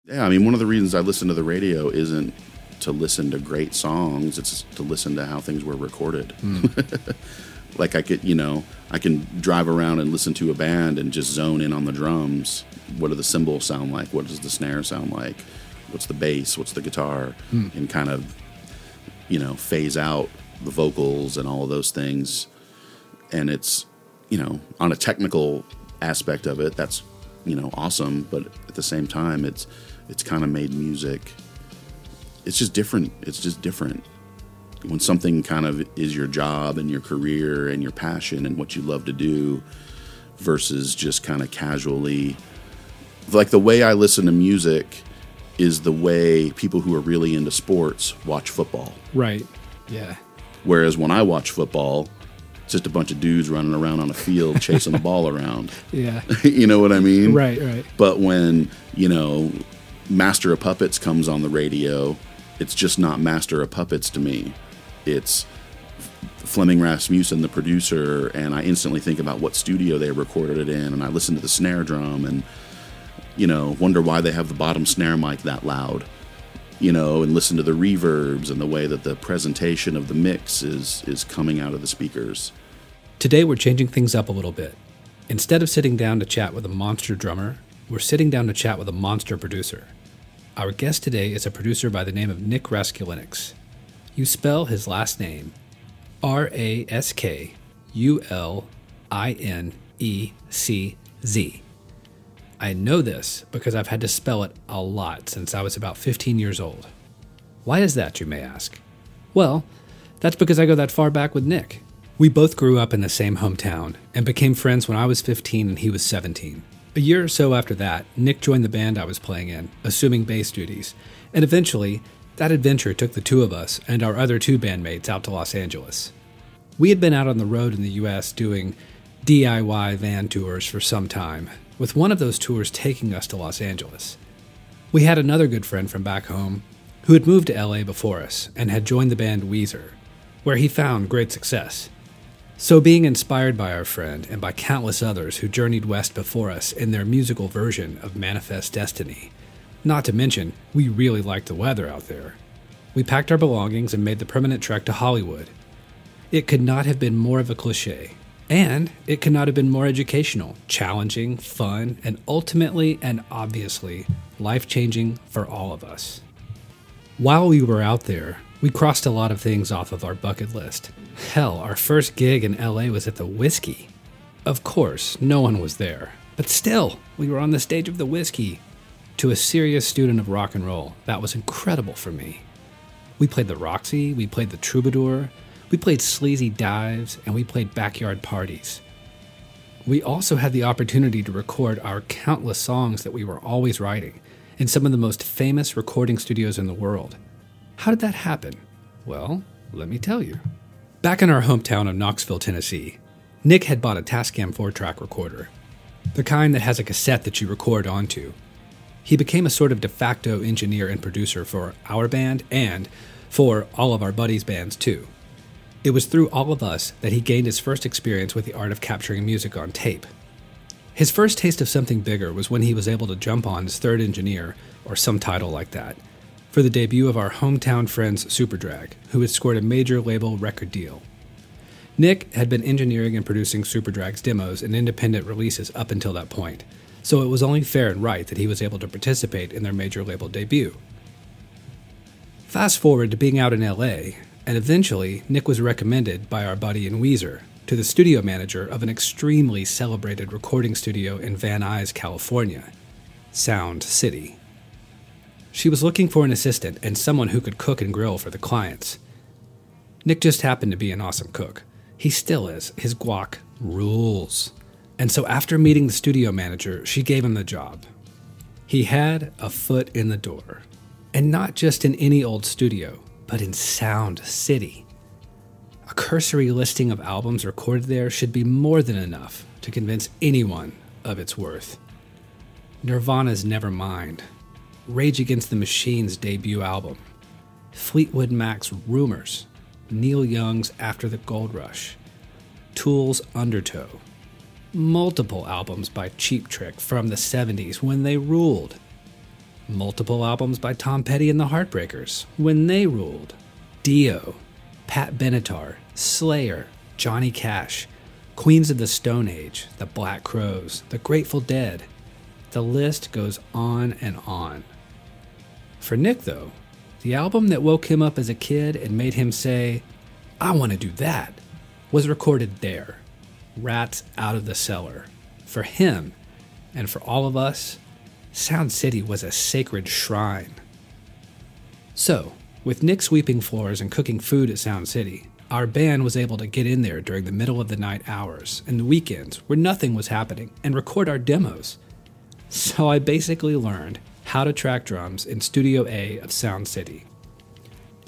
Yeah, I mean, one of the reasons I listen to the radio isn't to listen to great songs, it's to listen to how things were recorded. Like I can drive around and listen to a band and just zone in on the drums. What do the cymbals sound like? What does the snare sound like? What's the bass? What's the guitar? And kind of, phase out the vocals and all of those things. And it's, on a technical aspect of it, that's, awesome. But at the same time, it's kind of made music. It's just different. It's just different. When something kind of is your job and your career and your passion and what you love to do versus just kind of casually. Like the way I listen to music is the way people who are really into sports watch football. Right. Yeah. Whereas when I watch football, it's just a bunch of dudes running around on a field chasing the ball around. Yeah. You know what I mean? Right. But when, Master of Puppets comes on the radio, it's just not Master of Puppets to me. It's Flemming Rasmussen, the producer, and I instantly think about what studio they recorded it in, and I listen to the snare drum and, wonder why they have the bottom snare mic that loud, and listen to the reverbs and the way that the presentation of the mix is coming out of the speakers. Today we're changing things up a little bit. Instead of sitting down to chat with a monster drummer, we're sitting down to chat with a monster producer. Our guest today is a producer by the name of Nick Raskulinecz. You spell his last name Raskulinecz. I know this because I've had to spell it a lot since I was about 15 years old. Why is that, you may ask? Well, that's because I go that far back with Nick. We both grew up in the same hometown and became friends when I was 15 and he was 17. A year or so after that, Nick joined the band I was playing in, assuming bass duties, and eventually, that adventure took the two of us and our other two bandmates out to Los Angeles. We had been out on the road in the U.S. doing DIY van tours for some time, with one of those tours taking us to Los Angeles. We had another good friend from back home who had moved to L.A. before us and had joined the band Weezer, where he found great success. So being inspired by our friend and by countless others who journeyed west before us in their musical version of Manifest Destiny, not to mention, we really liked the weather out there, we packed our belongings and made the permanent trek to Hollywood. It could not have been more of a cliche, and it could not have been more educational, challenging, fun, and ultimately and obviously life-changing for all of us. While we were out there, we crossed a lot of things off of our bucket list. Hell, our first gig in LA was at the Whiskey. Of course, no one was there, but still, we were on the stage of the Whiskey. To a serious student of rock and roll, that was incredible for me. We played the Roxy, we played the Troubadour, we played sleazy dives, and we played backyard parties. We also had the opportunity to record our countless songs that we were always writing in some of the most famous recording studios in the world. How did that happen? Well, let me tell you. Back in our hometown of Knoxville, Tennessee, Nick had bought a Tascam 4-track recorder, the kind that has a cassette that you record onto. He became a sort of de facto engineer and producer for our band and for all of our buddies' bands too. It was through all of us that he gained his first experience with the art of capturing music on tape. His first taste of something bigger was when he was able to jump on as third engineer, or some title like that, for the debut of our hometown friends Superdrag, who had scored a major label record deal. Nick had been engineering and producing Superdrag's demos and independent releases up until that point, so it was only fair and right that he was able to participate in their major label debut. Fast forward to being out in LA, and eventually Nick was recommended by our buddy in Weezer to the studio manager of an extremely celebrated recording studio in Van Nuys, California, Sound City. She was looking for an assistant and someone who could cook and grill for the clients. Nick just happened to be an awesome cook. He still is. His guac rules. And so after meeting the studio manager, she gave him the job. He had a foot in the door. And not just in any old studio, but in Sound City. A cursory listing of albums recorded there should be more than enough to convince anyone of its worth. Nirvana's Nevermind, Rage Against the Machine's debut album, Fleetwood Mac's Rumors, Neil Young's After the Gold Rush, Tool's Undertow, multiple albums by Cheap Trick from the 70s when they ruled, Multiple albums by Tom Petty and the Heartbreakers, when they ruled. Dio, Pat Benatar, Slayer, Johnny Cash, Queens of the Stone Age, the Black Crowes, the Grateful Dead. The list goes on and on. For Nick, though, the album that woke him up as a kid and made him say, "I want to do that," was recorded there. Rats Out of the Cellar. For him, and for all of us, Sound City was a sacred shrine. So, with Nick sweeping floors and cooking food at Sound City, our band was able to get in there during the middle of the night hours and the weekends where nothing was happening and record our demos. So I basically learned how to track drums in Studio A of Sound City.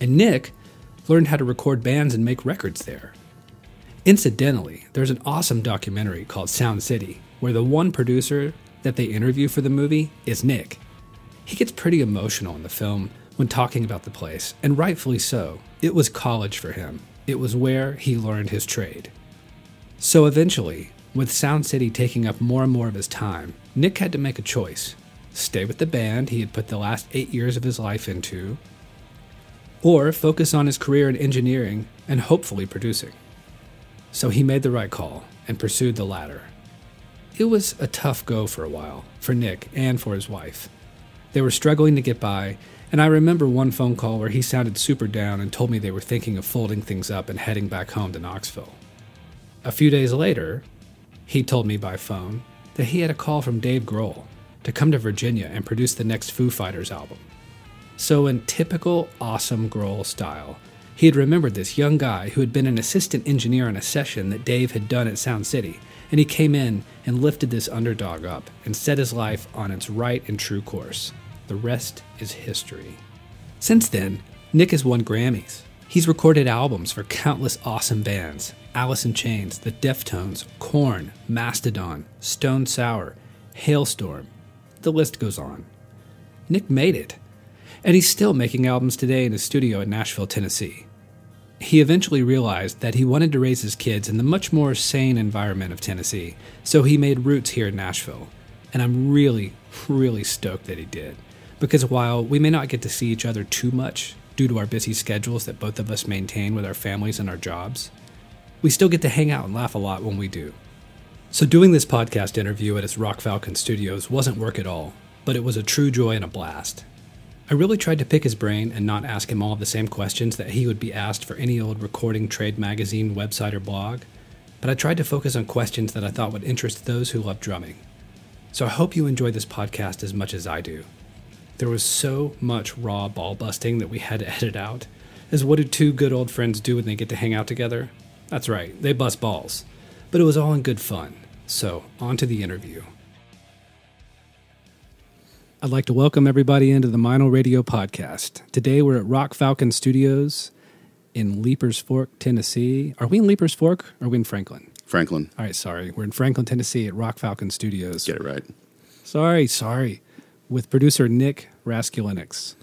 And Nick learned how to record bands and make records there. Incidentally, there's an awesome documentary called Sound City, where the one producer that they interview for the movie is Nick. He gets pretty emotional in the film when talking about the place, and rightfully so. It was college for him. It was where he learned his trade. So eventually, with Sound City taking up more and more of his time, Nick had to make a choice. Stay with the band he had put the last 8 years of his life into, or focus on his career in engineering and hopefully producing. So he made the right call and pursued the latter. It was a tough go for a while, for Nick and for his wife. They were struggling to get by, and I remember one phone call where he sounded super down and told me they were thinking of folding things up and heading back home to Knoxville. A few days later, he told me by phone that he had a call from Dave Grohl to come to Virginia and produce the next Foo Fighters album. So in typical awesome Grohl style, he had remembered this young guy who had been an assistant engineer on a session that Dave had done at Sound City, and he came in and lifted this underdog up and set his life on its right and true course. The rest is history. Since then, Nick has won Grammys. He's recorded albums for countless awesome bands: Alice in Chains, The Deftones, Korn, Mastodon, Stone Sour, Hailstorm. The list goes on. Nick made it, and he's still making albums today in his studio in Nashville, Tennessee. He eventually realized that he wanted to raise his kids in the much more sane environment of Tennessee, so he made roots here in Nashville. And I'm really, really stoked that he did. Because while we may not get to see each other too much due to our busy schedules that both of us maintain with our families and our jobs, we still get to hang out and laugh a lot when we do. So doing this podcast interview at his Rock Falcon Studios wasn't work at all, but it was a true joy and a blast. I really tried to pick his brain and not ask him all of the same questions that he would be asked for any old recording trade magazine, website, or blog, but I tried to focus on questions that I thought would interest those who love drumming. So I hope you enjoy this podcast as much as I do. There was so much raw ball busting that we had to edit out, as what do two good old friends do when they get to hang out together? That's right, they bust balls. But it was all in good fun. So, on to the interview. I'd like to welcome everybody into the Meinl Radio podcast. Today we're at Rock Falcon Studios in Leapers Fork, Tennessee. Are we in Leapers Fork or are we in Franklin? Franklin. All right, sorry. We're in Franklin, Tennessee at Rock Falcon Studios. Get it right. Sorry. With producer Nick Raskulinecz.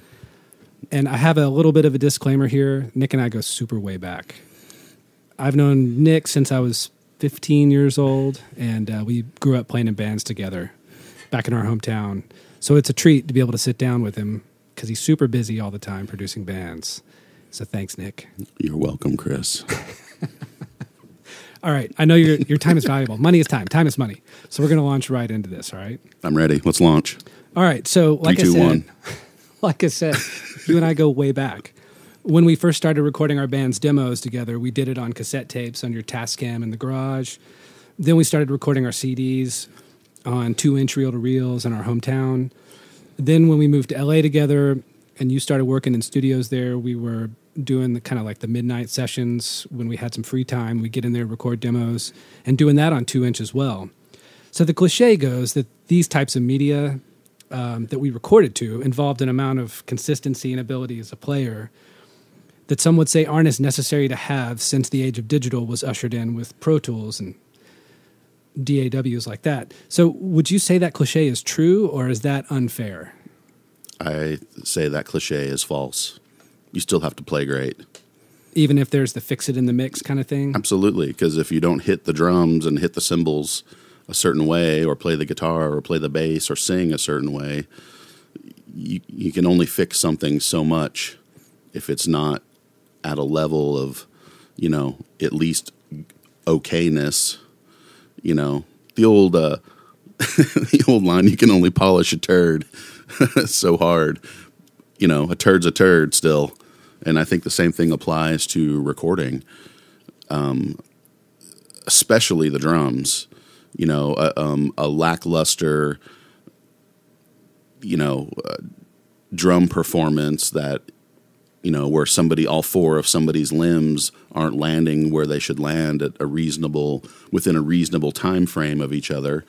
And I have a little bit of a disclaimer here. Nick and I go super way back. I've known Nick since I was 15 years old, and we grew up playing in bands together back in our hometown. So it's a treat to be able to sit down with him because he's super busy all the time producing bands. So thanks, Nick. You're welcome, Chris. All right. I know your time is valuable. Money is time. Time is money. So we're going to launch right into this, all right? I'm ready. Let's launch. All right. So like 3, 2, 1. Like I said, you and I go way back. When we first started recording our band's demos together, we did it on cassette tapes on your Tascam in the garage. Then we started recording our CDs on 2-inch reel-to-reels in our hometown. Then when we moved to LA together and you started working in studios there, we were doing the kind of like the midnight sessions when we had some free time. We'd get in there, record demos, and doing that on 2-inch as well. So the cliche goes that these types of media that we recorded to involved an amount of consistency and ability as a player that some would say aren't as necessary to have since the age of digital was ushered in with Pro Tools and DAWs like that. So would you say that cliche is true, or is that unfair? I say that cliche is false. You still have to play great. Even if there's the fix it in the mix kind of thing? Absolutely, because if you don't hit the drums and hit the cymbals a certain way, or play the guitar, or play the bass, or sing a certain way, you can only fix something so much if it's not at a level of, at least okayness. The old the old line, you can only polish a turd so hard. A turd's a turd still. And I think the same thing applies to recording, especially the drums. A lackluster, drum performance that, where all four of somebody's limbs aren't landing where they should land within a reasonable time frame of each other.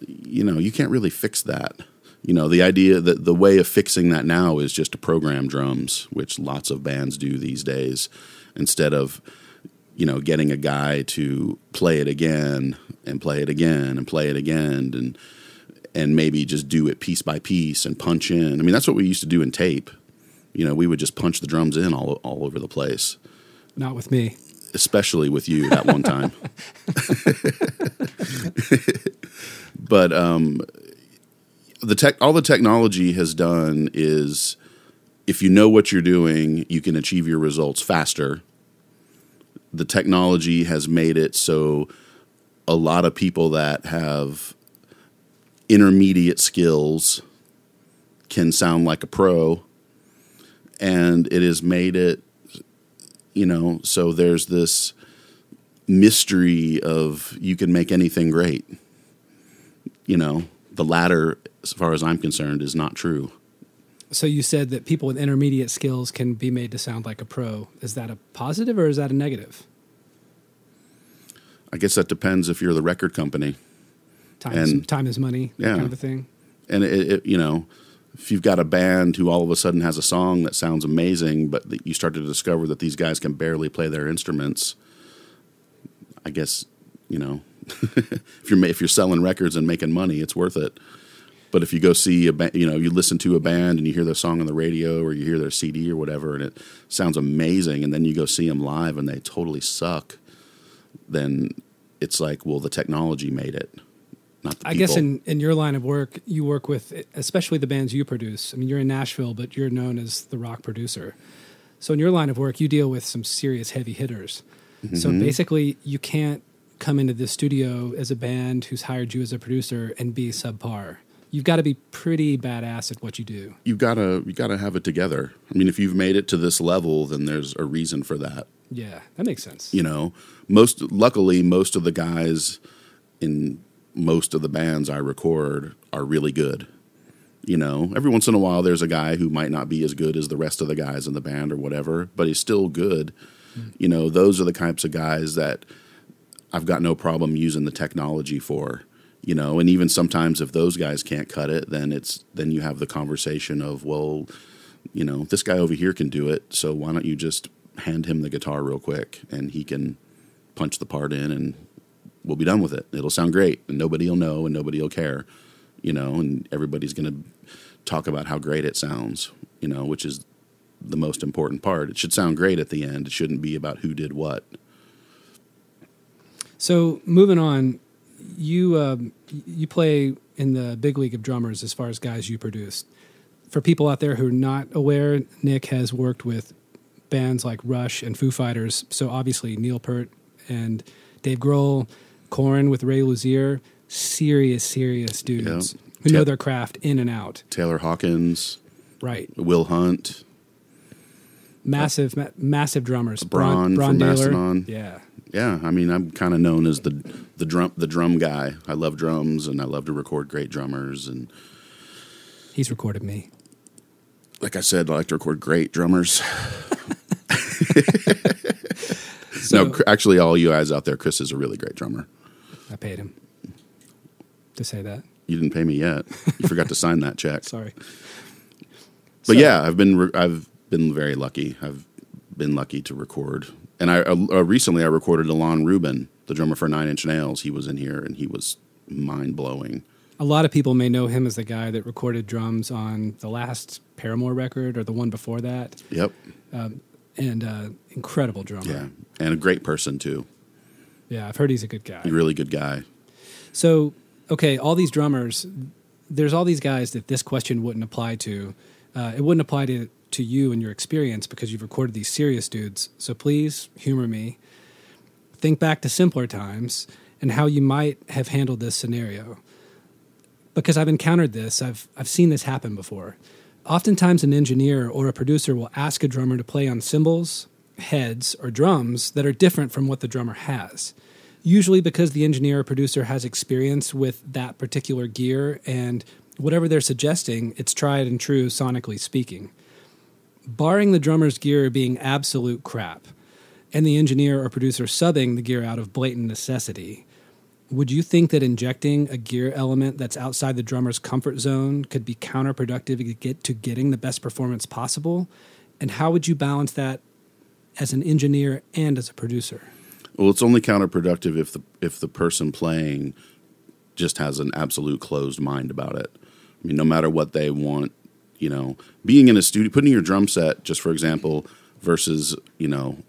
You can't really fix that. The idea that the way of fixing that now is just to program drums, which lots of bands do these days, instead of, getting a guy to play it again and play it again and play it again and maybe just do it piece by piece and punch in. I mean, that's what we used to do in tape. We would just punch the drums in all over the place. Not with me. Especially with you that one time. But all the technology has done is, if you know what you're doing, you can achieve your results faster. The technology has made it so a lot of people that have intermediate skills can sound like a pro, and it has made it, so there's this mystery of you can make anything great. The latter, as far as I'm concerned, is not true. So you said that people with intermediate skills can be made to sound like a pro. Is that a positive or is that a negative? I guess that depends if you're the record company. Time is money, that kind of a thing. And if you've got a band who all of a sudden has a song that sounds amazing, but you start to discover that these guys can barely play their instruments, I guess, if you're selling records and making money, it's worth it. But if you go see you listen to a band and you hear their song on the radio or you hear their CD or whatever, and it sounds amazing, and then you go see them live and they totally suck, then it's like, well, the technology made it, not the people. I guess in your line of work, you work with, especially the bands you produce. I mean, you're in Nashville, but you're known as the rock producer. So in your line of work, you deal with some serious heavy hitters. Mm-hmm. So basically, you can't come into the studio as a band who's hired you as a producer and be subpar. You've got to be pretty badass at what you do. You gotta have it together. I mean, if you've made it to this level, then there's a reason for that. Yeah, that makes sense. Luckily, most of the guys in most of the bands I record are really good. Every once in a while, there's a guy who might not be as good as the rest of the guys in the band or whatever, but he's still good. Mm. Those are the types of guys that I've got no problem using the technology for. And even sometimes if those guys can't cut it, then you have the conversation of, well, this guy over here can do it, so why don't you just hand him the guitar real quick and he can punch the part in and we'll be done with it. It'll sound great and nobody will know and nobody will care, and everybody's going to talk about how great it sounds, which is the most important part. It should sound great at the end. It shouldn't be about who did what. So moving on, you play in the big league of drummers as far as guys you produced. For people out there who are not aware, Nick has worked with bands like Rush and Foo Fighters, so obviously Neil Peart and Dave Grohl, Korn with Ray Luzier, serious dudes who know their craft in and out. Taylor Hawkins. Right. Will Hunt. Massive drummers. Braun from Mastodon. Yeah. Yeah, I mean, I'm kind of known as the drum guy. I love drums, and I love to record great drummers. And he's recorded me. Like I said, I like to record great drummers. No, actually, all you guys out there, Chris is a really great drummer. I paid him to say that. You didn't pay me yet. You forgot to sign that check. Sorry. But yeah, I've been very lucky. I've been lucky to record. And I recently recorded Alon Rubin, the drummer for Nine Inch Nails. He was in here, and he was mind-blowing. A lot of people may know him as the guy that recorded drums on the last Paramore record or the one before that. Yep. And incredible drummer. Yeah, and a great person, too. Yeah, I've heard he's a good guy. He's a really good guy. So, okay, all these drummers, there's all these guys that this question wouldn't apply to. It wouldn't apply to you and your experience because you've recorded these serious dudes. So please humor me. Think back to simpler times and how you might have handled this scenario. Because I've encountered this, I've seen this happen before. Oftentimes an engineer or a producer will ask a drummer to play on cymbals, heads, or drums that are different from what the drummer has. Usually because the engineer or producer has experience with that particular gear, and whatever they're suggesting, it's tried and true sonically speaking. Barring the drummer's gear being absolute crap, and the engineer or producer subbing the gear out of blatant necessity, would you think that injecting a gear element that's outside the drummer's comfort zone could be counterproductive to getting the best performance possible? And how would you balance that as an engineer and as a producer? Well, it's only counterproductive if the person playing just has an absolute closed mind about it. I mean, no matter what they want, being in a studio, putting your drum set, just for example, versus,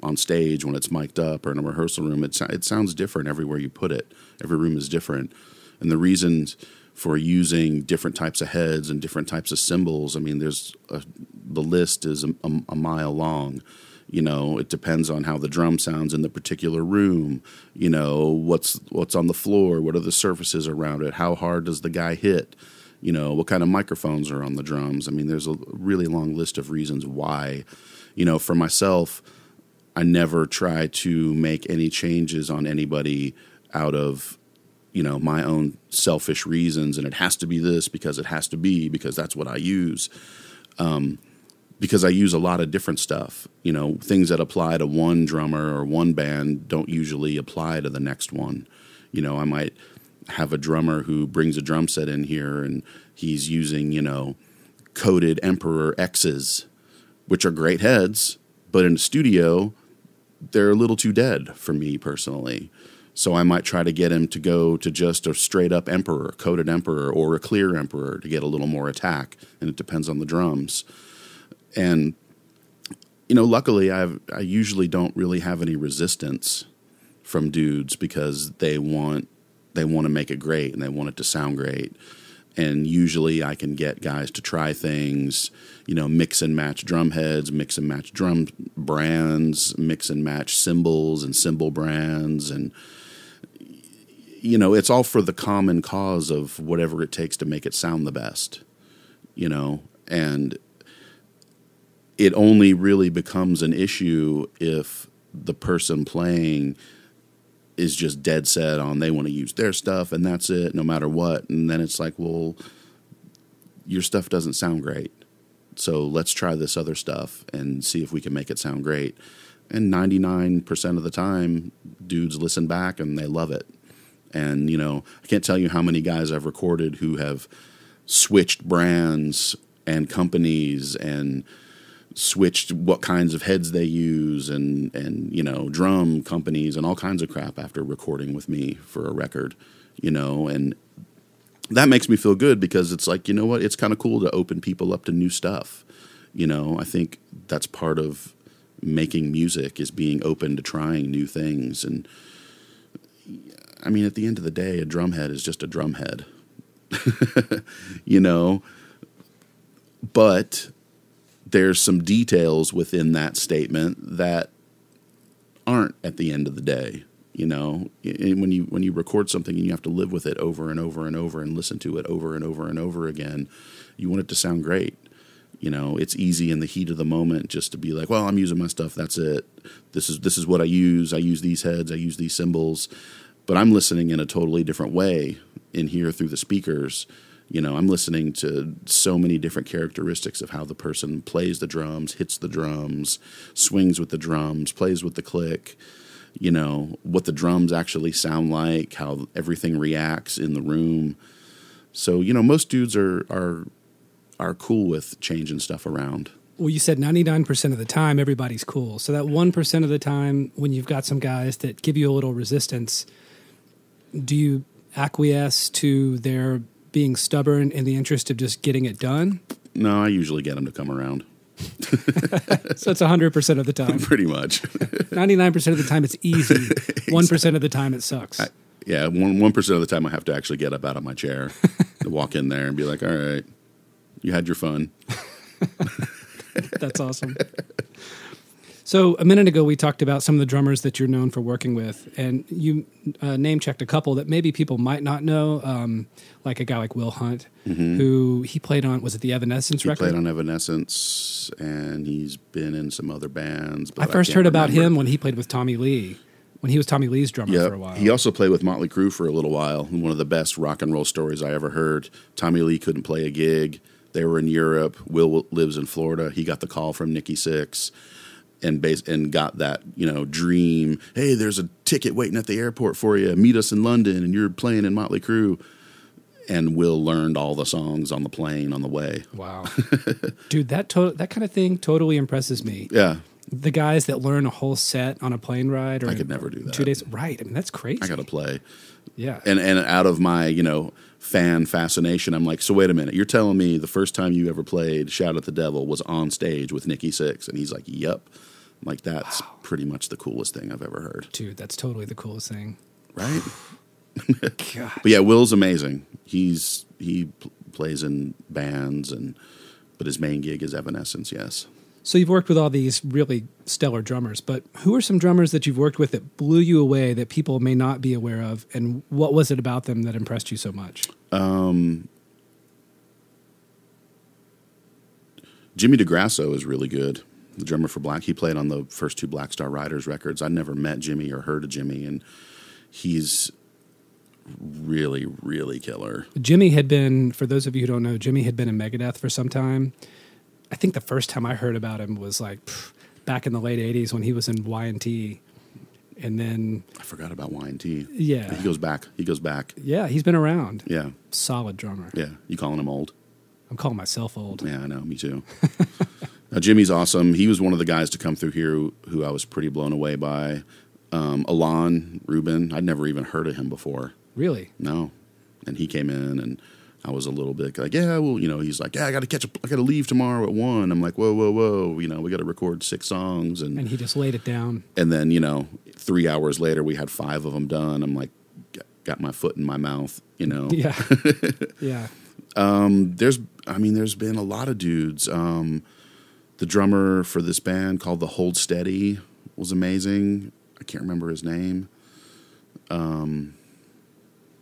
on stage when it's mic'd up or in a rehearsal room, it sounds different everywhere you put it. Every room is different. And the reasons for using different types of heads and different types of cymbals, I mean, the list is a mile long. It depends on how the drum sounds in the particular room, what's on the floor, what are the surfaces around it, how hard does the guy hit, what kind of microphones are on the drums. I mean, there's a really long list of reasons why. For myself, I never try to make any changes on anybody out of, my own selfish reasons, and it has to be this because it has to be because that's what I use. Because I use a lot of different stuff. Things that apply to one drummer or one band don't usually apply to the next one. I might have a drummer who brings a drum set in here and he's using, coated Emperor X's, which are great heads, but in the studio, they're a little too dead for me personally. So I might try to get him to go to just a straight-up Emperor, coated Emperor, or a clear Emperor to get a little more attack, and it depends on the drums. And, luckily, I usually don't really have any resistance from dudes because they want to make it great and they want it to sound great. And usually I can get guys to try things, mix and match drum heads, mix and match drum brands, mix and match cymbals and cymbal brands. And, it's all for the common cause of whatever it takes to make it sound the best, and it only really becomes an issue if the person playing is just dead set on they want to use their stuff and that's it, no matter what. And then it's like, well, your stuff doesn't sound great, so let's try this other stuff and see if we can make it sound great. And 99% of the time, dudes listen back and they love it. And, I can't tell you how many guys I've recorded who have switched brands and companies and switched what kinds of heads they use and drum companies and all kinds of crap after recording with me for a record, and that makes me feel good because it's like, what, it's kind of cool to open people up to new stuff. I think that's part of making music is being open to trying new things. And I mean, at the end of the day, a drum head is just a drum head, but there's some details within that statement that aren't at the end of the day, And when you record something and you have to live with it over and over and over and listen to it over and over and over again, you want it to sound great. It's easy in the heat of the moment just to be like, well, I'm using my stuff. That's it. This is what I use. I use these heads. I use these cymbals. But I'm listening in a totally different way in here through the speakers. I'm listening to so many different characteristics of how the person plays the drums, hits the drums, swings with the drums, plays with the click, what the drums actually sound like, how everything reacts in the room. So, most dudes are cool with changing stuff around. Well, you said 99% of the time everybody's cool. So that 1% of the time when you've got some guys that give you a little resistance, do you acquiesce to their being stubborn in the interest of just getting it done? No, I usually get them to come around. So it's 100% of the time. Pretty much. 99% of the time it's easy. 1% of the time it sucks. 1% of the time I have to actually get up out of my chair. walk in there and be like, all right, you had your fun. That's awesome. So a minute ago, we talked about some of the drummers that you're known for working with, and you name-checked a couple that maybe people might not know, like a guy like Will Hunt, who he played on, was it the Evanescence record? He played on Evanescence, and he's been in some other bands. But I first heard about him when he played with Tommy Lee, when he was Tommy Lee's drummer for a while. He also played with Mötley Crüe for a little while. One of the best rock and roll stories I ever heard. Tommy Lee couldn't play a gig. They were in Europe. Will lives in Florida. He got the call from Nikki Sixx. And got that, dream. Hey, there's a ticket waiting at the airport for you. Meet us in London, and you're playing in Mötley Crüe. And Will learned all the songs on the plane on the way. Wow, dude, that kind of thing totally impresses me. Yeah, the guys that learn a whole set on a plane ride, or I could never do that. 2 days, right? I mean, that's crazy. I got to play. Yeah, and out of my fan fascination, I'm like, so wait a minute, you're telling me the first time you ever played Shout at the Devil was on stage with Nikki Sixx? And he's like, yep. I'm like, that's pretty much the coolest thing I've ever heard. Dude, that's totally the coolest thing. Right? God. But yeah, Will's amazing. He plays in bands, but his main gig is Evanescence, yes. So you've worked with all these really stellar drummers, but who are some drummers that you've worked with that blew you away that people may not be aware of, and what was it about them that impressed you so much? Jimmy DeGrasso is really good, the drummer for Black. He played on the first 2 Black Star Riders records. I'd never met Jimmy or heard of Jimmy, and he's really, really killer. Jimmy had been, for those of you who don't know, Jimmy had been in Megadeth for some time. I think the first time I heard about him was back in the late 80s when he was in Y&T. And then I forgot about Y&T. Yeah. He goes back. Yeah, he's been around. Yeah. Solid drummer. Yeah. You calling him old? I'm calling myself old. Yeah, I know. Me too. Jimmy's awesome. He was one of the guys to come through here who I was pretty blown away by. Alon Rubin, I'd never even heard of him before. Really? No. And he came in, and I was a little bit like, yeah, well, he's like, yeah, I got to leave tomorrow at 1. I'm like, whoa. We got to record 6 songs. And he just laid it down. And then, 3 hours later, we had 5 of them done. I'm like, got my foot in my mouth, Yeah. Yeah. There's been a lot of dudes. The drummer for this band called the Hold Steady was amazing. I can't remember his name.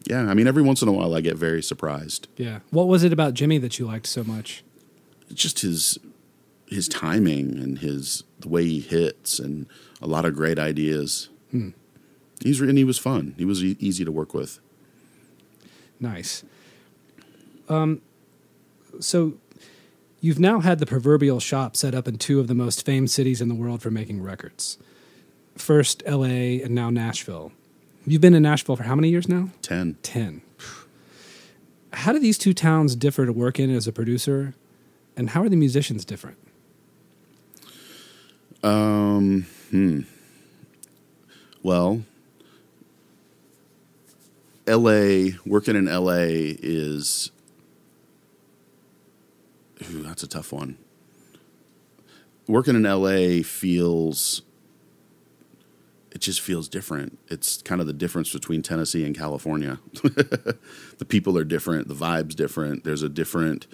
Yeah, every once in a while I get very surprised. Yeah. What was it about Jimmy that you liked so much? Just his timing and the way he hits, and a lot of great ideas. He was fun. He was easy to work with. Nice. So you've now had the proverbial shop set up in 2 of the most famed cities in the world for making records. First L.A. and now Nashville. You've been in Nashville for how many years now? 10. 10. How do these 2 towns differ to work in as a producer, and how are the musicians different? Well, working in L.A. is... that's a tough one. Working in L.A. it just feels different. It's kind of the difference between Tennessee and California. The people are different. The vibe's different. There's a different...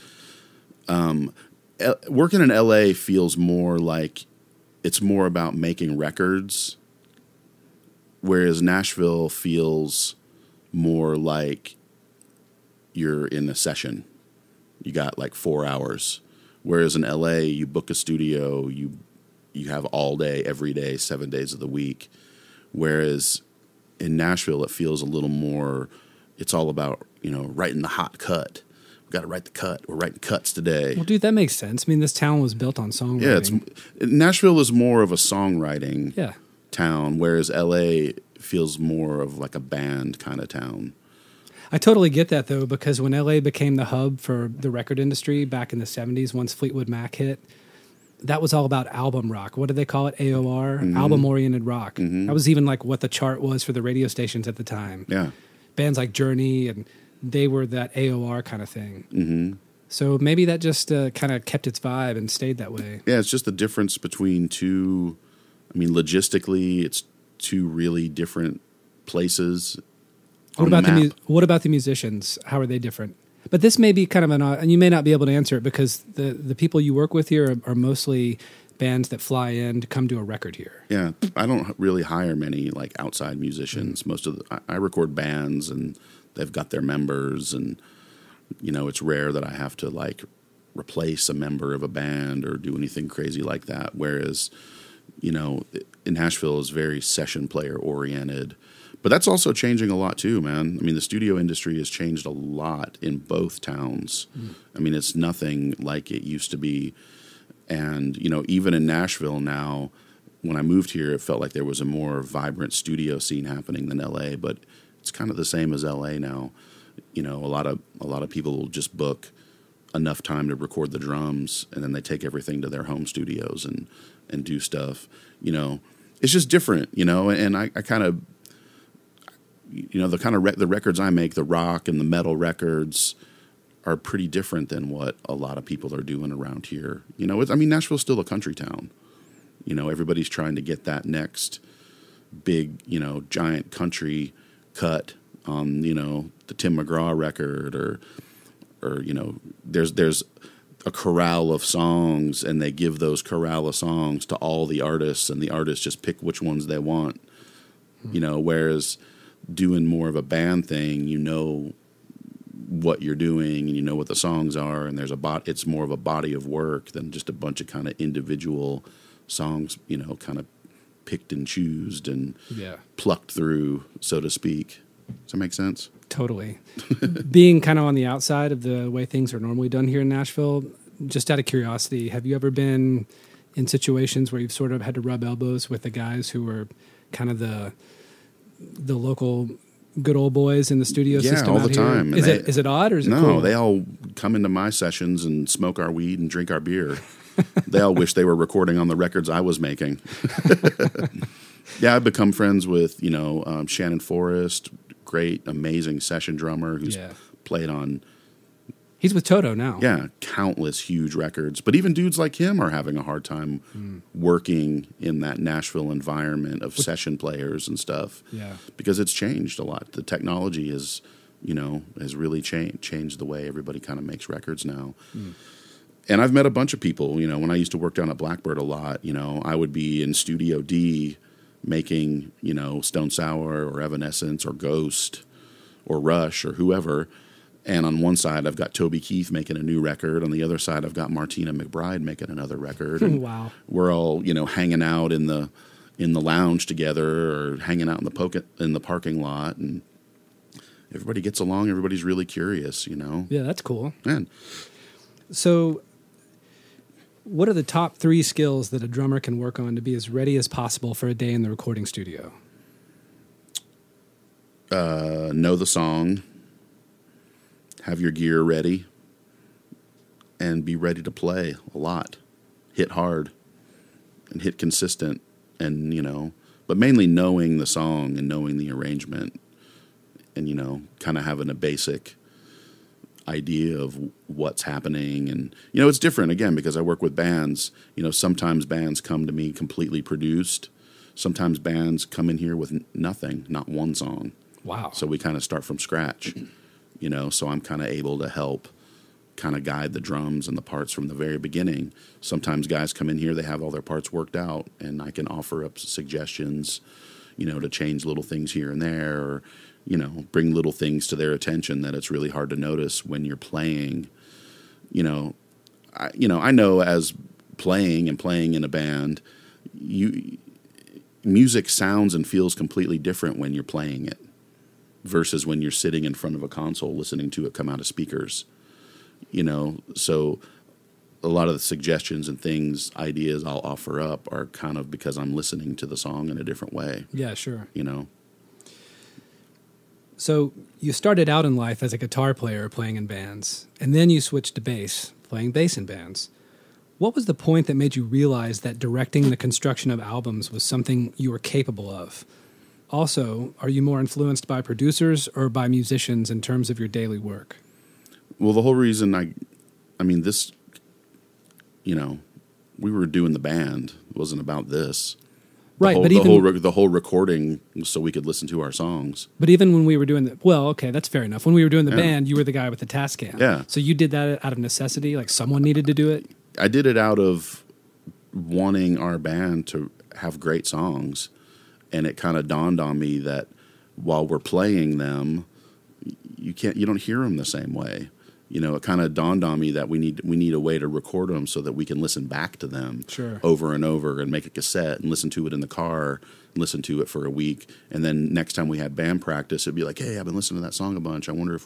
working in L.A. feels more like it's more about making records, whereas Nashville feels more like you're in a session. You got like 4 hours. Whereas in L.A., you book a studio, you have all day, every day, 7 days of the week. Whereas in Nashville, it feels a little more, it's all about, writing the hot cut. We've got to write the cut. We're writing cuts today. Well, dude, that makes sense. This town was built on songwriting. Yeah, Nashville is more of a songwriting yeah. town, whereas L.A. feels more of like a band kind of town. I totally get that, though, because when L.A. became the hub for the record industry back in the 70s, once Fleetwood Mac hit, that was all about album rock. What did they call it? AOR? Mm-hmm. Album-oriented rock. Mm-hmm. That was even like what the chart was for the radio stations at the time. Yeah. Bands like Journey, and they were that AOR kind of thing. Mm-hmm. So maybe that just kind of kept its vibe and stayed that way. Yeah, it's just the difference between 2... logistically, it's 2 really different places. What about the musicians? How are they different? But this may be kind of and you may not be able to answer it because the people you work with here are mostly bands that fly in to come do a record here. Yeah, I don't really hire many like outside musicians. Most of I record bands and they've got their members, and it's rare that I have to like replace a member of a band or do anything crazy like that. Whereas, in Nashville is very session player oriented. But that's also changing a lot too, man. I mean, the studio industry has changed a lot in both towns. I mean, it's nothing like it used to be. And, even in Nashville now, when I moved here, it felt like there was a more vibrant studio scene happening than LA, but it's kind of the same as LA now. A lot of people will just book enough time to record the drums, and then they take everything to their home studios and do stuff. It's just different, and I kind of, the records I make, the rock and the metal records, are pretty different than what a lot of people are doing around here. Nashville's still a country town. Everybody's trying to get that next big, giant country cut on, the Tim McGraw record or there's a chorale of songs, and they give those chorale of songs to all the artists, and the artists just pick which ones they want. Whereas doing more of a band thing, what you're doing and what the songs are, and it's more of a body of work than just a bunch of kind of individual songs, kind of picked and choosed and plucked through, so to speak. Does that make sense? Totally. Being kind of on the outside of the way things are normally done here in Nashville, just out of curiosity, have you ever been in situations where you've sort of had to rub elbows with the guys who were kind of the local good old boys in the studio system? Yeah, all the here? time. Is it odd or is it cool? No, they all come into my sessions and smoke our weed and drink our beer. They all wish they were recording on the records I was making. Yeah, I've become friends with, Shannon Forrest, great, amazing session drummer who's played on... He's with Toto now. Yeah, countless huge records. But even dudes like him are having a hard time working in that Nashville environment of session players and stuff. Yeah, because it's changed a lot. The technology has really changed the way everybody kind of makes records now. And I've met a bunch of people. When I used to work down at Blackbird a lot, I would be in Studio D making, Stone Sour or Evanescence or Ghost or Rush or whoever. And on one side, I've got Toby Keith making a new record. On the other side, I've got Martina McBride making another record. And wow! We're all hanging out in the lounge together, or hanging out in the parking lot, and everybody gets along. Everybody's really curious, Yeah, that's cool. Man. So, what are the top 3 skills that a drummer can work on to be as ready as possible for a day in the recording studio? Know the song. Have your gear ready, and be ready to play a lot. Hit hard and hit consistent, and but mainly knowing the song and knowing the arrangement, and kind of having a basic idea of what's happening. And it's different again because I work with bands. Sometimes bands come to me completely produced. Sometimes bands come in here with nothing, not one song. Wow. So we kind of start from scratch. So I'm kind of able to help kind of guide the drums and the parts from the very beginning. Sometimes guys come in here, they have all their parts worked out, and I can offer up suggestions, to change little things here and there, or, bring little things to their attention that it's really hard to notice when you're playing. I know as playing in a band, music sounds and feels completely different when you're playing it versus when you're sitting in front of a console listening to it come out of speakers. So a lot of the suggestions and ideas I'll offer up are kind of because I'm listening to the song in a different way. Yeah, sure. So you started out in life as a guitar player playing in bands, and then you switched to bass, playing bass in bands. What was the point that made you realize that directing the construction of albums was something you were capable of? Also, are you more influenced by producers or by musicians in terms of your daily work? Well, the whole reason we were doing the band. It wasn't about this. Right, whole, but the whole recording was so we could listen to our songs. But even when we were doing okay, that's fair enough. When we were doing the band, you were the guy with the Tascam. Yeah. So you did that out of necessity, like someone needed to do it? I did it out of wanting our band to have great songs, and it kind of dawned on me that while we're playing them, you don't hear them the same way. You know, it kind of dawned on me that we need a way to record them so that we can listen back to them over and over and make a cassette and listen to it in the car and listen to it for a week. And then next time we had band practice, it'd be like, hey, I've been listening to that song a bunch. I wonder if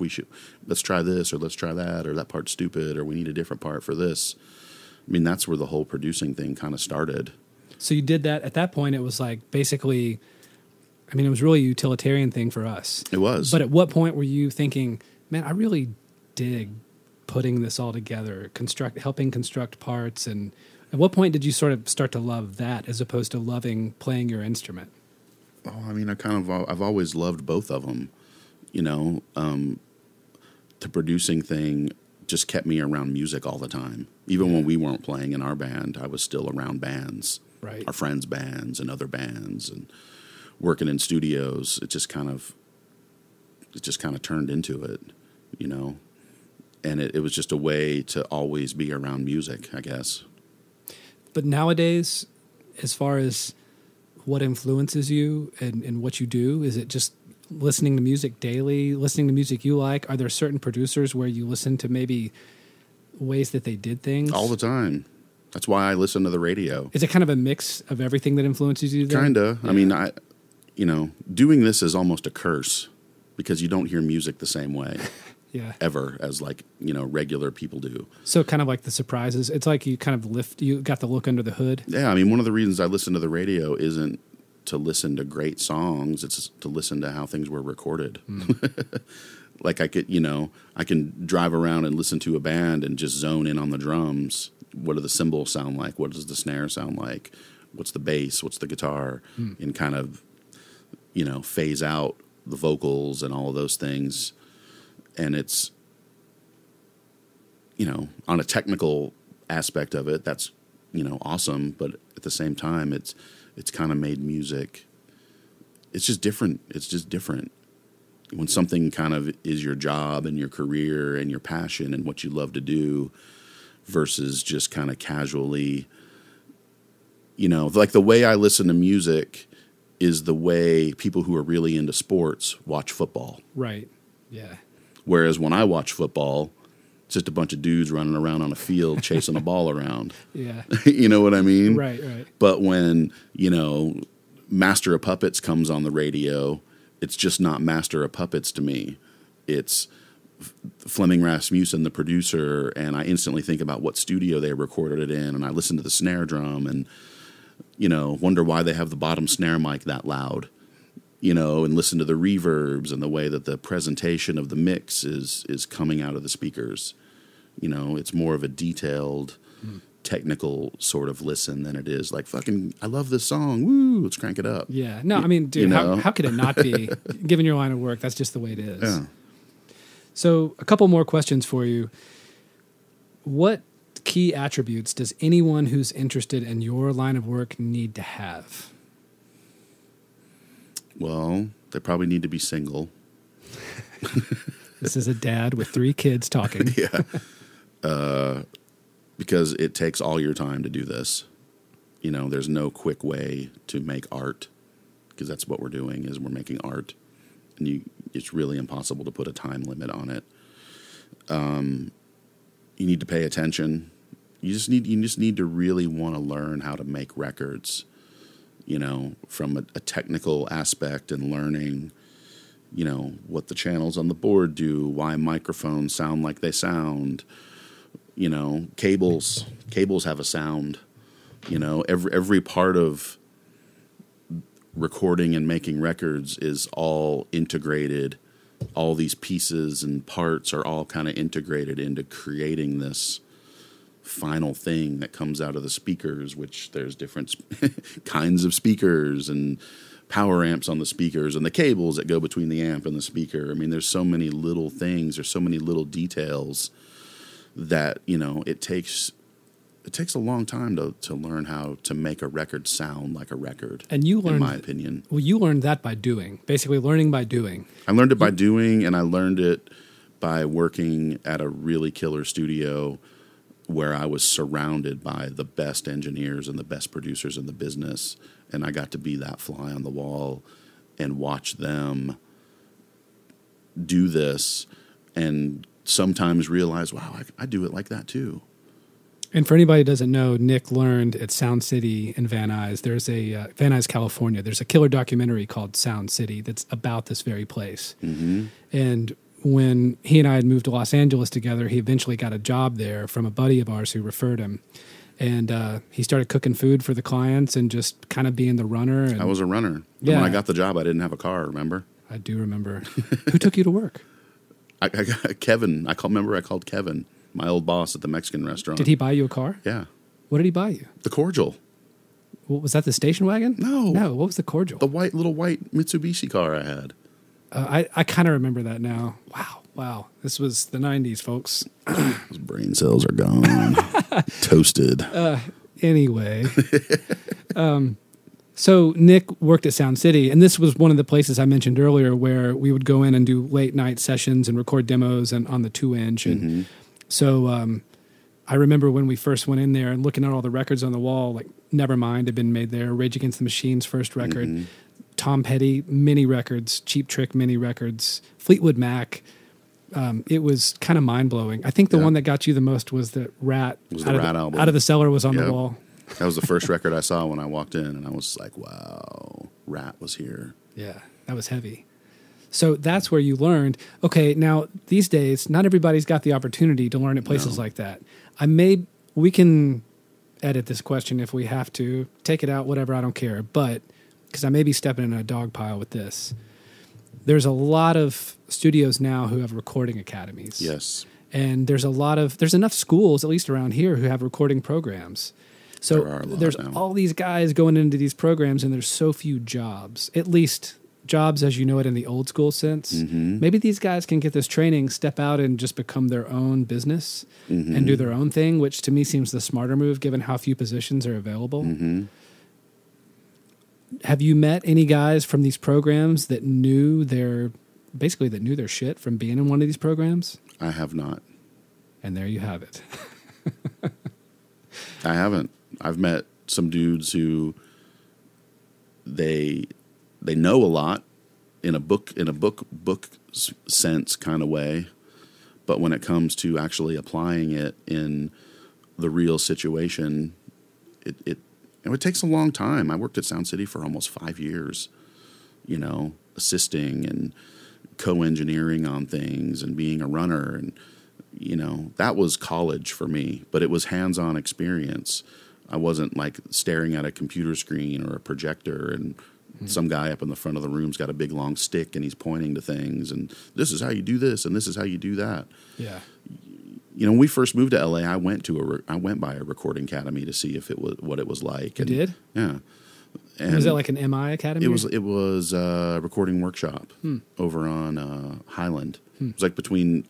let's try this or let's try that, or that part's stupid, or we need a different part for this. I mean, that's where the whole producing thing kind of started. So you did that. At that point, it was like basically, I mean, it was really a utilitarian thing for us. It was. But at what point were you thinking, man, I really dig putting this all together, helping construct parts, and at what point did you sort of start to love that as opposed to loving playing your instrument? Oh, I mean, I've always loved both of them. You know, the producing thing just kept me around music all the time. Even when we weren't playing in our band, I was still around bands, right? Our friends' bands and other bands, and working in studios. It just kind of turned into it, you know. And it was just a way to always be around music, I guess. But nowadays, as far as what influences you and what you do, is it just listening to music daily, listening to music you like? Are there certain producers where you listen to maybe ways that they did things? All the time. That's why I listen to the radio. Is it kind of a mix of everything that influences you? Kind of. Yeah. I mean, doing this is almost a curse because you don't hear music the same way. Yeah. Ever as regular people do. So kind of like the surprises. It's like you kind of you got the look under the hood. Yeah, I mean, one of the reasons I listen to the radio isn't to listen to great songs. It's to listen to how things were recorded. Like I can drive around and listen to a band and just zone in on the drums. What do the cymbals sound like? What does the snare sound like? What's the bass? What's the guitar? And kind of, phase out the vocals and all of those things. And it's, on a technical aspect of it, that's, awesome. But at the same time, it's kind of made music. It's just different. It's just different. When something kind of is your job and your career and your passion and what you love to do versus just kind of casually, like the way I listen to music is the way people who are really into sports watch football. Right. Yeah. Whereas when I watch football, it's just a bunch of dudes running around on a field chasing a ball around. Yeah. You know what I mean? Right, right. But when, Master of Puppets comes on the radio, it's just not Master of Puppets to me. It's Flemming Rasmussen, the producer, and I instantly think about what studio they recorded it in, and I listen to the snare drum and, wonder why they have the bottom snare mic that loud. And listen to the reverbs and the way that the presentation of the mix is coming out of the speakers. It's more of a detailed, technical sort of listen than it is like, fucking, I love this song. Woo, let's crank it up. Yeah. No, I mean, dude, how could it not be? Given your line of work, that's just the way it is. Yeah. So a couple more questions for you. What key attributes does anyone who's interested in your line of work need to have? Well, they probably need to be single. This is a dad with 3 kids talking. Yeah. Because it takes all your time to do this. There's no quick way to make art, because that's what we're doing, is we're making art. And it's really impossible to put a time limit on it. You need to pay attention. You just need to really want to learn how to make records. From a technical aspect and learning, what the channels on the board do, why microphones sound like they sound, cables have a sound, every part of recording and making records is all integrated. All these pieces and parts are all kind of integrated into creating this final thing that comes out of the speakers, which there's different kinds of speakers and power amps on the speakers and the cables that go between the amp and the speaker. I mean, there's so many little things, there's so many little details that, it takes it takes a long time to learn how to make a record sound like a record. And you learned, in my opinion. Well, you learned that by doing, basically learning by doing. I learned it by doing, and I learned it by working at a really killer studio where I was surrounded by the best engineers and the best producers in the business, and I got to be that fly on the wall and watch them do this and sometimes realize, wow, I do it like that too. And for anybody who doesn't know, Nick learned at Sound City in Van Nuys. There's a Van Nuys, California. There's a killer documentary called Sound City that's about this very place. Mm-hmm. And when he and I had moved to Los Angeles together, he eventually got a job there from a buddy of ours who referred him. And he started cooking food for the clients and just kind of being the runner. And I was a runner. Yeah. When I got the job, I didn't have a car, remember? I do remember. Who took you to work? I got Kevin. I called Kevin, my old boss at the Mexican restaurant. Did he buy you a car? Yeah. What did he buy you? The Cordial. What, was that the station wagon? No. No, what was the Cordial? The little white Mitsubishi car I had. I kind of remember that now. Wow. This was the 90s, folks. Those brain cells are gone. Toasted. Anyway. So Nick worked at Sound City, and this was one of the places I mentioned earlier where we would go in and do late night sessions and record demos and on the 2-inch. And Mm-hmm. so I remember when we first went in there and looking at all the records on the wall, like Nevermind had been made there, Rage Against the Machine's first record, Mm-hmm. Tom Petty mini records, Cheap Trick mini records, Fleetwood Mac. It was kind of mind-blowing. I think the one that got you the most was the Rat. It was the Rat album. Out of the Cellar was on Yep. the wall. That was the first record I saw when I walked in, and I was like, wow, Rat was here. Yeah, that was heavy. So that's where you learned, okay, now these days, not everybody's got the opportunity to learn at places like that. We can edit this question if we have to, take it out, whatever, I don't care. But, because I may be stepping in a dog pile with this, there's a lot of studios now who have recording academies. Yes. And there's enough schools, at least around here, who have recording programs. So there's all these guys going into these programs, and there's so few jobs, at least jobs as you know it in the old school sense. Mm-hmm. Maybe these guys can get this training, step out and just become their own business Mm-hmm. and do their own thing, which to me seems the smarter move given how few positions are available. Mm-hmm. Have you met any guys from these programs that knew their shit from being in one of these programs? I have not. And there you have it. I haven't. I've met some dudes who they know a lot in a book sense kind of way, but when it comes to actually applying it in the real situation, it takes a long time. I worked at Sound City for almost 5 years, assisting and co-engineering on things and being a runner, and that was college for me, but it was hands-on experience. I wasn't like staring at a computer screen or a projector and some guy up in the front of the room's got a big long stick and he's pointing to things and this is how you do this and this is how you do that. Yeah. When we first moved to LA, I went by a recording academy to see if it was what it was like. You did? Yeah. And was it like an MI academy? It was a recording workshop over on Highland. It was like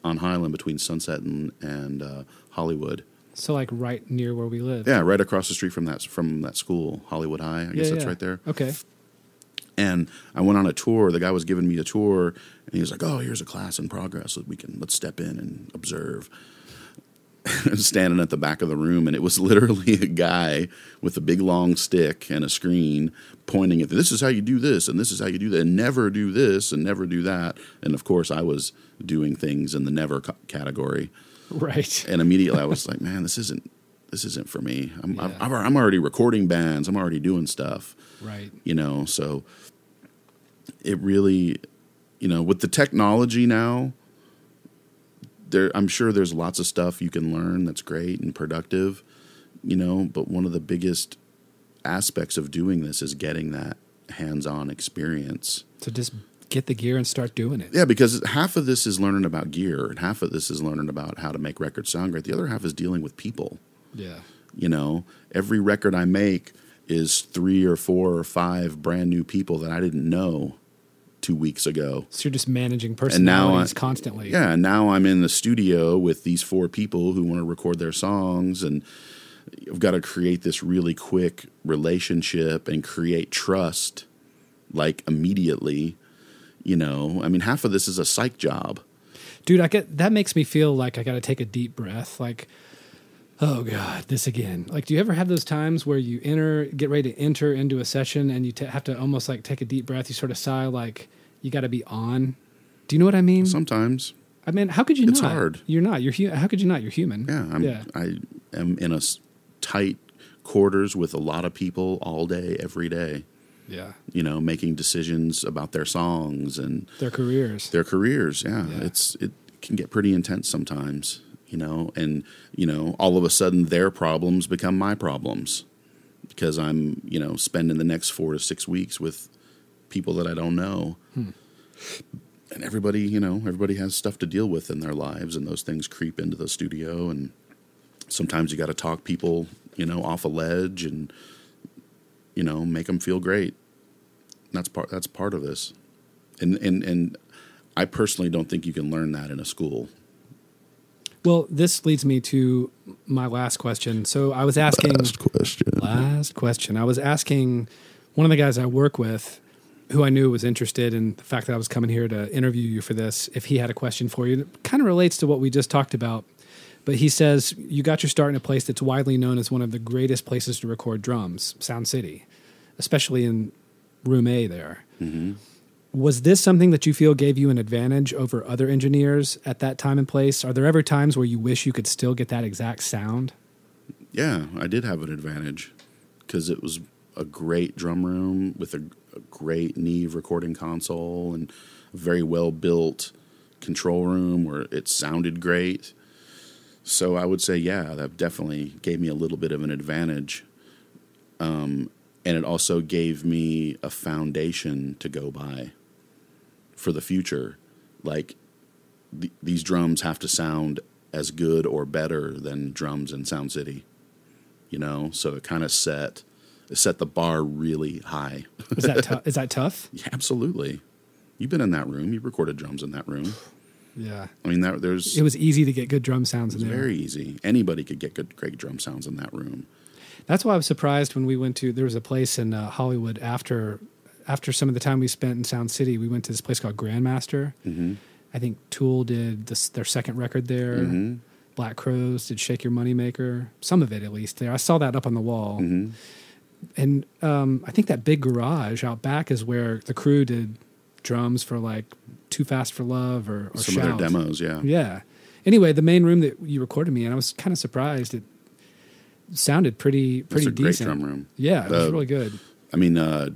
on Highland between Sunset and Hollywood. So like right near where we live. Yeah, right across the street from that school, Hollywood High. I guess that's right there. Okay. And I went on a tour. The guy was giving me a tour, and he was like, "Oh, here's a class in progress. Let's step in and observe." Standing at the back of the room, and it was literally a guy with a big long stick and a screen pointing at this is how you do this, and this is how you do that, and never do this, and never do that. And of course, I was doing things in the never category. Right. And immediately I was like, man, this isn't for me. I'm already recording bands. I'm already doing stuff. Right. So it really, with the technology now, I'm sure there's lots of stuff you can learn that's great and productive, but one of the biggest aspects of doing this is getting that hands-on experience. So just get the gear and start doing it. Yeah, because half of this is learning about gear and half of this is learning about how to make records sound great. The other half is dealing with people. Yeah. Every record I make is 3 or 4 or 5 brand new people that I didn't know 2 weeks ago. So you're just managing personalities constantly. Yeah, and now I'm in the studio with these 4 people who want to record their songs, and I've got to create this really quick relationship and create trust, like immediately. You know, I mean, half of this is a psych job. Dude, that makes me feel like I got to take a deep breath. Like, oh God, this again. Like, do you ever have those times where you get ready to enter into a session and you have to almost like take a deep breath? You sort of sigh, like you got to be on. Do you know what I mean? Sometimes. I mean, how could you not? It's hard. You're not. How could you not? You're human. Yeah. I am in a tight quarters with a lot of people all day, every day. Yeah. You know, making decisions about their songs and their careers. Yeah. It can get pretty intense sometimes, you know, and, you know, all of a sudden their problems become my problems because I'm, you know, spending the next 4 to 6 weeks with people that I don't know. And everybody has stuff to deal with in their lives, and those things creep into the studio, and sometimes you got to talk people, you know, off a ledge and, you know, make them feel great. That's part of this. And I personally don't think you can learn that in a school. Well, this leads me to my last question. So I was asking... Last question. I was asking one of the guys I work with, who I knew was interested in the fact that I was coming here to interview you for this, if he had a question for you. It kind of relates to what we just talked about. But he says, you got your start in a place that's widely known as one of the greatest places to record drums, Sound City, especially in Room A there. Mm-hmm. Was this something that you feel gave you an advantage over other engineers at that time and place? Are there ever times where you wish you could still get that exact sound? Yeah, I did have an advantage because it was a great drum room with a great Neve recording console and a very well-built control room where it sounded great. So I would say, yeah, that definitely gave me a little bit of an advantage. And it also gave me a foundation to go by for the future. Like, these drums have to sound as good or better than drums in Sound City, you know? So it kind of set the bar really high. Is that tough? Yeah, absolutely. You've been in that room. You recorded drums in that room. Yeah. I mean, it was easy to get good drum sounds in there. It was very easy. Anybody could get great drum sounds in that room. That's why I was surprised when we went to, there was a place in Hollywood after some of the time we spent in Sound City, we went to this place called Grandmaster. Mm-hmm. I think Tool did their second record there. Mm-hmm. Black Crowes did Shake Your Moneymaker. Some of it, at least, there. I saw that up on the wall. Mm-hmm. And I think that big garage out back is where the Crüe did drums for like Too Fast for Love or some Shout. of their demos, yeah. Yeah. Anyway, the main room that you recorded me in, I was kind of surprised. It sounded pretty decent. Great drum room. Yeah, it was really good. I mean, the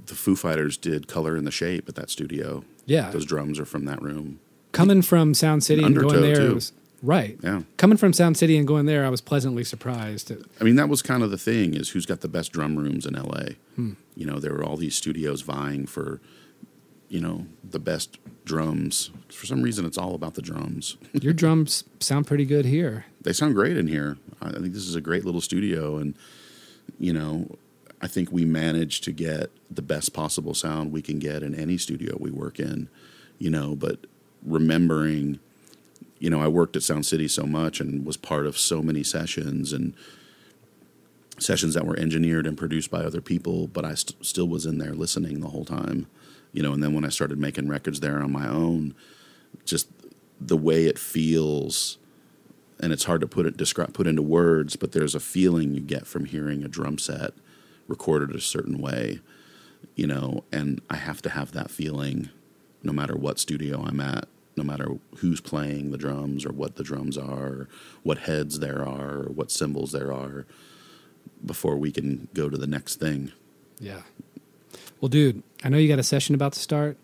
Foo Fighters did Color in the Shape at that studio. Yeah. Those drums are from that room. Coming from Sound City and going there, it was, right. Yeah. Coming from Sound City and going there, I was pleasantly surprised. I mean, that was kind of the thing, is who's got the best drum rooms in L.A. You know, there were all these studios vying for, you know, the best drums. For some reason, it's all about the drums. Your drums sound pretty good here. They sound great in here. I think this is a great little studio, and, you know, I think we managed to get the best possible sound we can get in any studio we work in, you know, but remembering, you know, I worked at Sound City so much and was part of so many sessions, and sessions that were engineered and produced by other people, but I still was in there listening the whole time, you know. And then when I started making records there on my own, just the way it feels, and it's hard to put into words, but there's a feeling you get from hearing a drum set recorded a certain way, you know, and I have to have that feeling no matter what studio I'm at, no matter who's playing the drums or what the drums are, or what heads there are, or what cymbals there are, before we can go to the next thing. Yeah. Well, dude, I know you got a session about to start.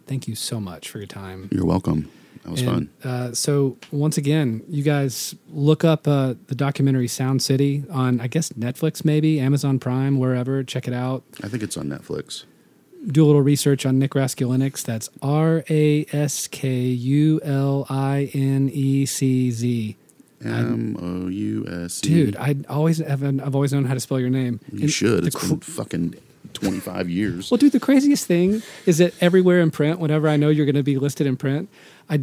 Thank you so much for your time. You're welcome. That was fun. So once again, you guys look up the documentary Sound City on, I guess, Netflix maybe, Amazon Prime, wherever. Check it out. I think it's on Netflix. Do a little research on Nick Raskulinecz. That's Raskulinecz. Mousc. Dude, I've always known how to spell your name. You should. It's been fucking 25 years. Well, dude, the craziest thing is that everywhere in print, whenever I know you're going to be listed in print, I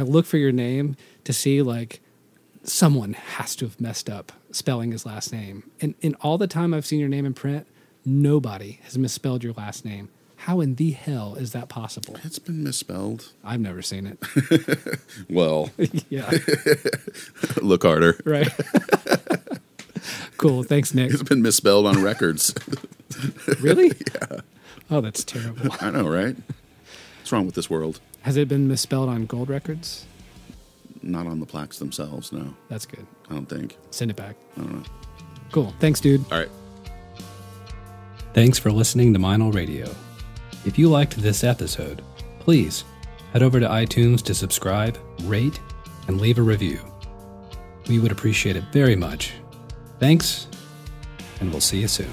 look for your name to see, like, someone has to have messed up spelling his last name. And in all the time I've seen your name in print, nobody has misspelled your last name. How in the hell is that possible? It's been misspelled. I've never seen it. Well, Yeah. Look harder. Right. Cool. Thanks, Nick. It's been misspelled on records. Really? Yeah. Oh, that's terrible. I know, right? What's wrong with this world? Has it been misspelled on gold records? Not on the plaques themselves, no. That's good. I don't think. Send it back. I don't know. Cool. Thanks, dude. All right. Thanks for listening to Meinl Radio. If you liked this episode, please head over to iTunes to subscribe, rate, and leave a review. We would appreciate it very much. Thanks, and we'll see you soon.